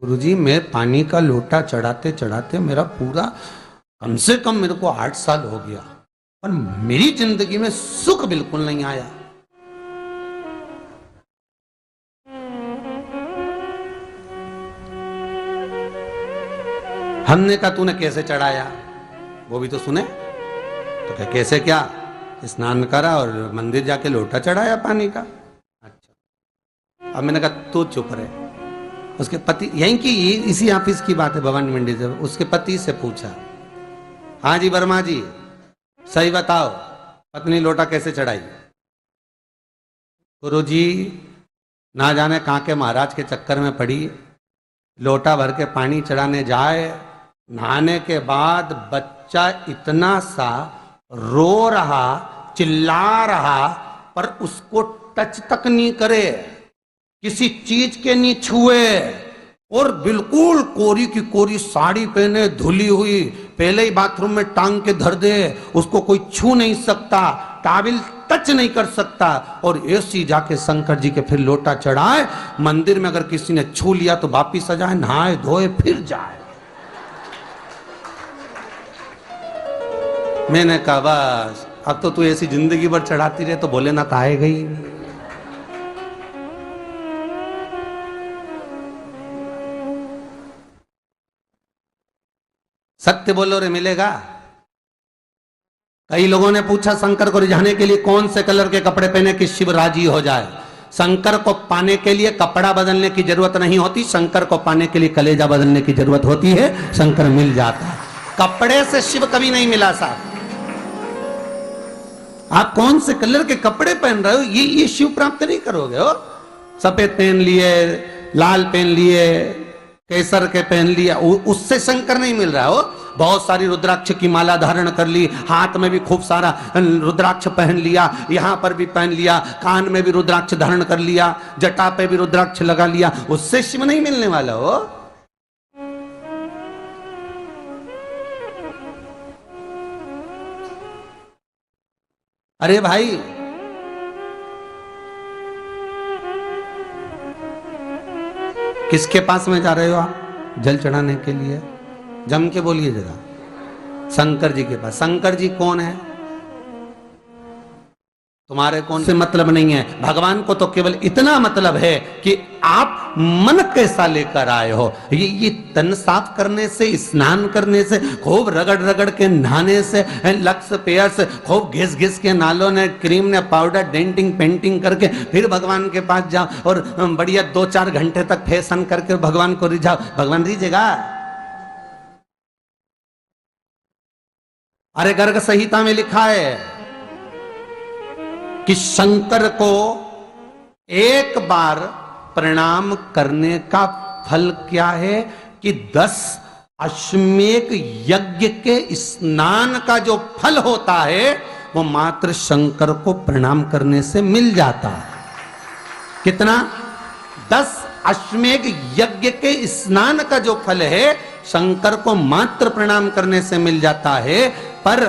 गुरुजी, मैं पानी का लोटा चढ़ाते चढ़ाते मेरा पूरा कम से कम मेरे को 8 साल हो गया, पर मेरी जिंदगी में सुख बिल्कुल नहीं आया। हमने कहा तूने कैसे चढ़ाया, वो भी तो सुने। तो क्या कैसे, क्या स्नान करा और मंदिर जाके लोटा चढ़ाया पानी का। अच्छा, अब मैंने कहा तू चुप रहे। उसके पति, यहीं की इसी ऑफिस की बात है, भवानी मंडी से, उसके पति से पूछा, हाँ जी वर्मा जी सही बताओ, पत्नी लोटा कैसे चढ़ाई। गुरुजी, ना जाने कहाँ के महाराज के चक्कर में पड़ी, लोटा भर के पानी चढ़ाने जाए, नहाने के बाद बच्चा इतना सा रो रहा, चिल्ला रहा, पर उसको टच तक नहीं करे, किसी चीज के नहीं छुए, और बिल्कुल कोरी की कोरी साड़ी पहने, धुली हुई, पहले ही बाथरूम में टांग के धर दे, उसको कोई छू नहीं सकता, टाविल टच नहीं कर सकता, और ऐसी जाके शंकर जी के फिर लोटा चढ़ाए। मंदिर में अगर किसी ने छू लिया तो वापिस आ जाए, नहाए धोए फिर जाए। मैंने कहा बस अब तो तू ऐसी जिंदगी भर चढ़ाती रहे तो भोलेनाथ आएगा ही नहीं। सत्य बोलो रे, मिलेगा। कई लोगों ने पूछा शंकर को रिझाने के लिए कौन से कलर के कपड़े पहने कि शिव राजी हो जाए। शंकर को पाने के लिए कपड़ा बदलने की जरूरत नहीं होती, शंकर को पाने के लिए कलेजा बदलने की जरूरत होती है, शंकर मिल जाता है। कपड़े से शिव कभी नहीं मिला साहब। आप कौन से कलर के कपड़े पहन रहे हो, ये शिव प्राप्त नहीं करोगे हो। सफेद पहन लिए, लाल पहन लिए, केसर के पहन लिया, उससे शंकर नहीं मिल रहा हो। बहुत सारी रुद्राक्ष की माला धारण कर ली, हाथ में भी खूब सारा रुद्राक्ष पहन लिया, यहां पर भी पहन लिया, कान में भी रुद्राक्ष धारण कर लिया, जटा पे भी रुद्राक्ष लगा लिया, उससे शिव नहीं मिलने वाला हो। अरे भाई, किसके पास में जा रहे हो आप जल चढ़ाने के लिए? जम के बोलिए जरा। शंकर जी के पास। शंकर जी कौन है? तुम्हारे कौन से मतलब नहीं है। भगवान को तो केवल इतना मतलब है कि आप मन कैसा लेकर आए हो। ये तन साफ करने से, स्नान करने से, खूब रगड़ रगड़ के नहाने से, लक्स पेयर से, खूब घिस घिस के नालों ने, क्रीम ने, पाउडर, डेंटिंग पेंटिंग करके फिर भगवान के पास जाओ और बढ़िया 2-4 घंटे तक फैशन करके भगवान को रिझाओ, भगवान रिझेगा? अरे गर्ग संहिता में लिखा है कि शंकर को एक बार प्रणाम करने का फल क्या है कि 10 अश्वमेध यज्ञ के स्नान का जो फल होता है वो मात्र शंकर को प्रणाम करने से मिल जाता है। कितना? 10 अश्वमेध यज्ञ के स्नान का जो फल है शंकर को मात्र प्रणाम करने से मिल जाता है। पर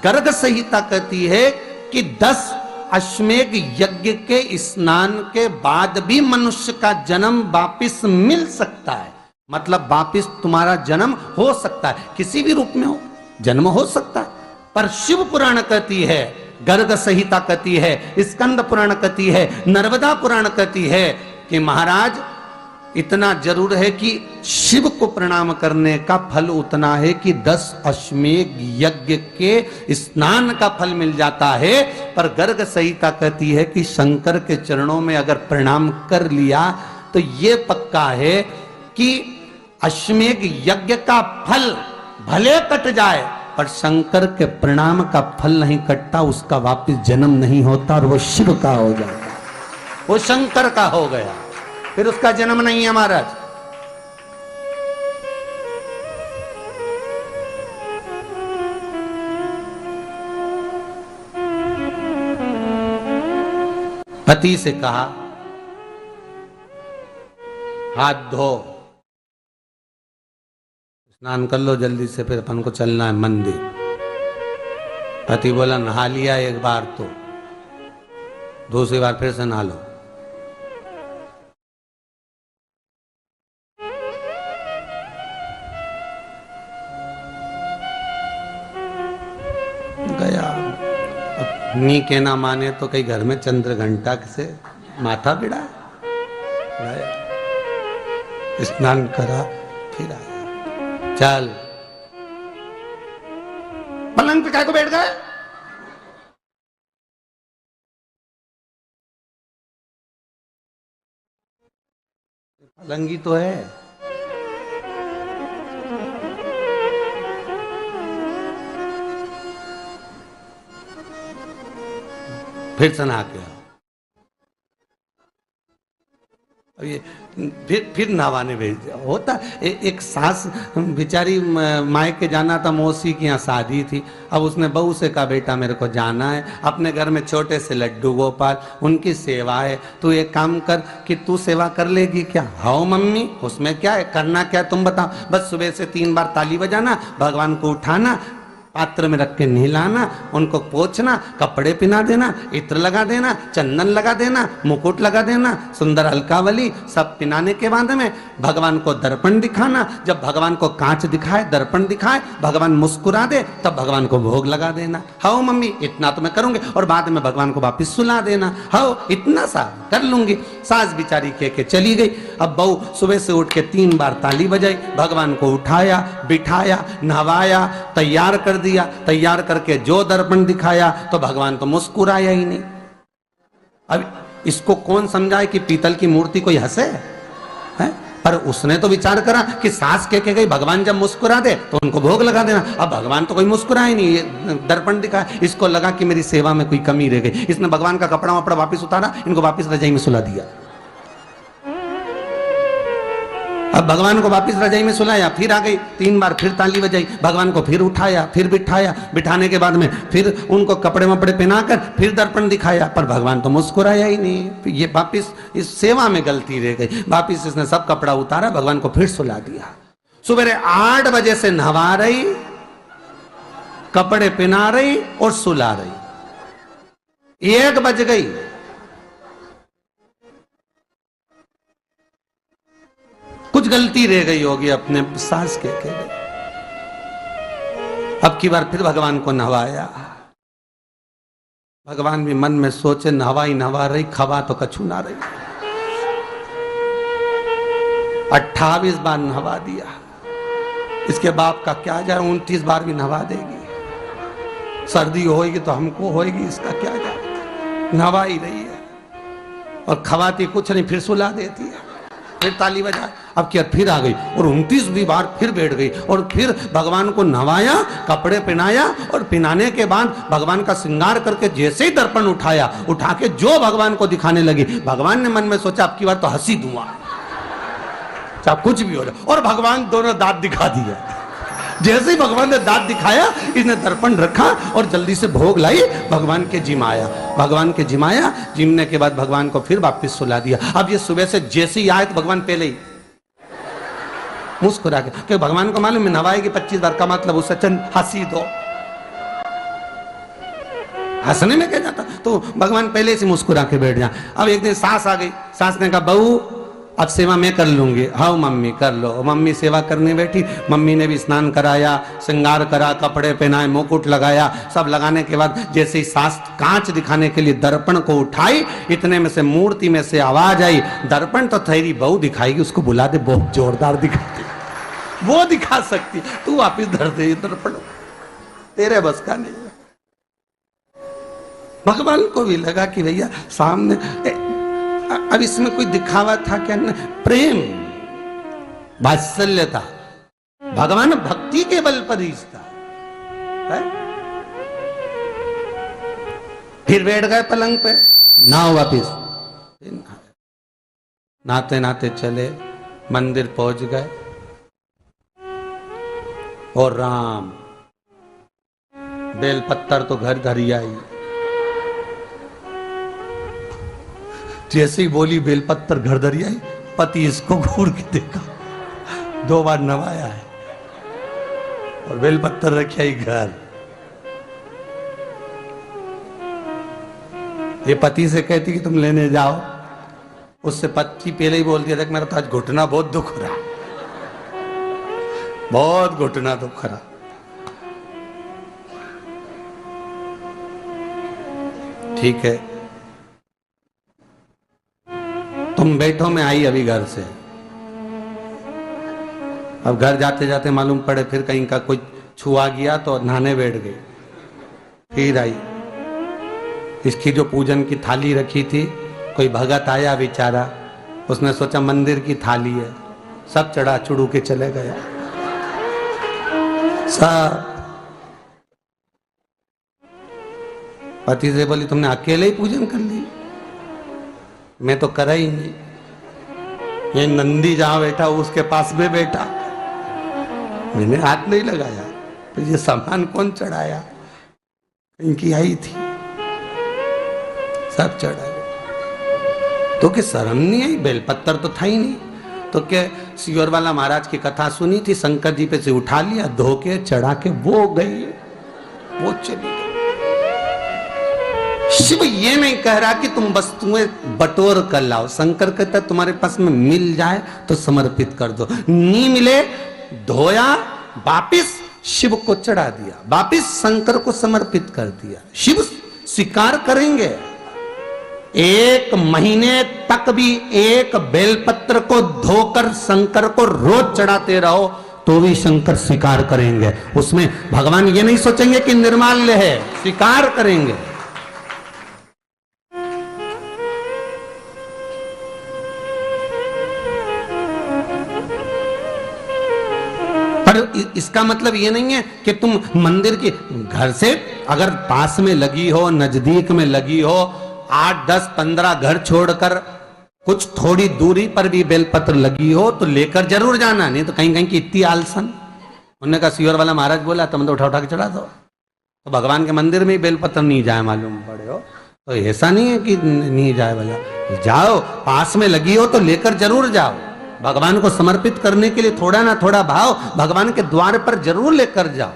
गर्ग संहिता कहती है कि 10 अश्वमेध यज्ञ के स्नान के बाद भी मनुष्य का जन्म वापिस मिल सकता है। मतलब वापिस तुम्हारा जन्म हो सकता है, किसी भी रूप में हो, जन्म हो सकता है। पर शिव पुराण कहती है, गर्ग संहिता कहती है, स्कंद पुराण कहती है, नर्मदा पुराण कहती है कि महाराज इतना जरूर है कि शिव को प्रणाम करने का फल उतना है कि 10 अश्वमेध यज्ञ के स्नान का फल मिल जाता है। पर गर्ग संहिता कहती है कि शंकर के चरणों में अगर प्रणाम कर लिया तो ये पक्का है कि अश्वमेध यज्ञ का फल भले कट जाए पर शंकर के प्रणाम का फल नहीं कटता, उसका वापिस जन्म नहीं होता और वो शिव का हो जाता, वो शंकर का हो गया, फिर उसका जन्म नहीं है महाराज। पति से कहा हाथ धो, स्नान कर लो जल्दी से, फिर अपन को चलना है मंदिर। पति बोला नहा लिया एक बार तो दूसरी बार फिर से नहा लो। नी के ना माने तो कई घर में चंद्र घंटा से माथा बिड़ा स्नान करा फिर आया। चल पलंग पे काय को बैठ गए? पलंगी तो है। फिर से नहा के आओ। अब ये फिर नहवाने भेज दिया। होता एक सास बेचारी मायके जाना था, मौसी की यहाँ शादी थी। अब उसने बहू से कहा बेटा मेरे को जाना है, अपने घर में छोटे से लड्डू गोपाल उनकी सेवा है, तू एक काम कर कि तू सेवा कर लेगी क्या? हाँ मम्मी, उसमें क्या है, करना क्या है तुम बताओ। बस सुबह से 3 बार ताली बजाना, भगवान को उठाना, पात्र में रख के नहलाना, उनको पोंछना, कपड़े पहना देना, इत्र लगा देना, चंदन लगा देना, मुकुट लगा देना, सुंदर अलकावली सब पिनाने के बाद में भगवान को दर्पण दिखाना। जब भगवान को कांच दिखाए, दर्पण दिखाए, भगवान मुस्कुरा दे, तब भगवान को भोग लगा देना। हाँ मम्मी इतना तो मैं करूंगी, और बाद में भगवान को वापिस सुला देना। हाँ इतना सा कर लूंगी। सास बिचारी कह के चली गई। अब बहू सुबह से उठ के 3 बार ताली बजाई, भगवान को उठाया, बिठाया, नहवाया, तैयार कर दिया। तैयार करके जो दर्पण दिखाया तो भगवान तो मुस्कुराया ही नहीं। अब इसको कौन समझाए कि पीतल की मूर्ति कोई हंसे है? पर उसने तो विचार करा कि सास के गई भगवान जब मुस्कुरा दे तो उनको भोग लगा देना। अब भगवान तो कोई मुस्कुराए नहीं, ये दर्पण दिखाया। इसको लगा कि मेरी सेवा में कोई कमी रह गई। इसने भगवान का कपड़ा वपड़ा वापिस उतारा, इनको वापिस रजाई में सुला दिया। अब भगवान को वापिस रजाई में सुलाया, फिर आ गई, 3 बार फिर ताली बजाई, भगवान को फिर उठाया, फिर बिठाया, बिठाने के बाद में फिर उनको कपड़े वपड़े पहनाकर फिर दर्पण दिखाया, पर भगवान तो मुस्कुराया ही नहीं। ये वापिस इस सेवा में गलती रह गई। वापिस इसने सब कपड़ा उतारा, भगवान को फिर सुला दिया। सुबह 8 बजे से नहवा रही, कपड़े पहना रही और सुला रही। 1 बज गई। कुछ गलती रह गई होगी अपने सास के गई। अब की बार फिर भगवान को नहवाया। भगवान भी मन में सोचे नहवाई नहवा रही, खवा तो कछु ना रही। 28 बार नहवा दिया। इसके बाप का क्या जाए, 29 बार भी नहवा देगी। सर्दी होगी तो हमको होगी, इसका क्या जाए। नहवा ही रही है और खवाती कुछ नहीं, फिर सुला देती है, फिर ताली बजा। अब क्या फिर आ गई और 29वीं बार फिर बैठ गई और फिर भगवान को नहवाया, कपड़े पहनाया और पहनाने के बाद भगवान का श्रृंगार करके जैसे ही दर्पण उठाया, उठा के जो भगवान को दिखाने लगी, भगवान ने मन में सोचा अब की बार तो हंसी दूंगा, चाहे कुछ भी हो जाए। और भगवान दोनों दांत दिखा दिए। जैसे ही भगवान ने दांत दिखाया, इसने दर्पण रखा और जल्दी से भोग लाई, भगवान के जिमाया। भगवान के जिमाया, जिमने के बाद भगवान को फिर वापस सुला दिया। अब ये सुबह से जैसे ही आए तो भगवान पहले ही मुस्कुरा के, क्योंकि भगवान को मालूम है नवाएगी 25 बार का मतलब उससे चंद हंसी दो, हंसने में क्या जाता। तो भगवान पहले से मुस्कुरा के बैठ जाए। अब एक दिन सास आ गई। सास ने कहा बहू अब सेवा मैं कर लूंगी। हाँ मम्मी कर लो। मम्मी सेवा करने बैठी। मम्मी ने भी स्नान कराया, श्रृंगार करा, कपड़े पहनाए, मुकुट लगाया। सब लगाने के बाद जैसे ही सास कांच दिखाने के लिए दर्पण को उठाई, इतने में से मूर्ति में से आवाज आई, दर्पण तो तेरी बहू दिखाएगी, उसको बुला दे, बहुत जोरदार दिखाती, वो दिखा सकती, तू वापिस धर दे दर्पण, तेरे बस का नहीं। भगवान को भी लगा कि भैया सामने, अब इसमें कोई दिखावा था क्या? प्रेम, वात्सल्य था। भगवान भक्ति के बल पर रिश्ता है। फिर बैठ गए पलंग पे, नाव वापिस, नाते नाते चले, मंदिर पहुंच गए और राम बेलपत्तर तो घर धरी आई। जैसे ही बोली बेलपत्तर घर धरी आई, पति इसको घूर के देखा, 2 बार नवाया है और बेलपत्तर रखी आई घर। ये पति से कहती कि तुम लेने जाओ, उससे पति पहले ही बोल दिया था कि मेरा तो आज घुटना बहुत दुख रहा, बहुत घुटना दुख रहा। ठीक है, तुम बैठो, मैं आई अभी घर से। अब घर जाते जाते मालूम पड़े फिर कहीं का कोई छुआ गया तो नहाने बैठ गई। फिर आई, इसकी जो पूजन की थाली रखी थी, कोई भगत आया बेचारा, उसने सोचा मंदिर की थाली है, सब चढ़ा चुड़ू के चले गया सब। पति से बोली तुमने अकेले ही पूजन कर ली, मैं तो करा ही नहीं। ये नंदी जहां बैठा उसके पास में बैठा, मैंने हाथ नहीं लगाया। तो ये सामान कौन चढ़ाया? इनकी आई थी, सब चढ़ाया। तो क्या शर्म नहीं आई? बेलपत्तर तो था ही नहीं। तो क्या सियोर वाला महाराज की कथा सुनी थी, शंकर जी पे से उठा लिया, धो के चढ़ा के वो गई, वो चली गई। शिव ये नहीं कह रहा कि तुम वस्तुएं बटोर कर लाओ। शंकर कहता तुम्हारे पास में मिल जाए तो समर्पित कर दो, नहीं मिले धोया, वापिस शिव को चढ़ा दिया, वापिस शंकर को समर्पित कर दिया। शिव स्वीकार करेंगे। 1 महीने तक भी एक बेलपत्र को धोकर शंकर को रोज चढ़ाते रहो तो भी शंकर स्वीकार करेंगे। उसमें भगवान ये नहीं सोचेंगे कि निर्माल्य है, स्वीकार करेंगे। इसका मतलब ये नहीं है कि तुम मंदिर के घर से अगर पास में लगी हो, नजदीक में लगी हो, 8, 10, 15 घर छोड़कर कुछ थोड़ी दूरी पर भी बेलपत्र लगी हो तो लेकर जरूर जाना। नहीं तो कहीं कहीं की इतनी आलसन। उन्होंने कहा सियोर वाला महाराज बोला तुम तो उठा उठा के चढ़ा दो। तो भगवान के मंदिर में ही बेलपत्र नहीं जाए मालूम पड़े हो तो ऐसा नहीं है कि नहीं जाए वाला, जाओ, पास में लगी हो तो लेकर जरूर जाओ। भगवान को समर्पित करने के लिए थोड़ा ना थोड़ा भाव भगवान के द्वार पर जरूर लेकर जाओ।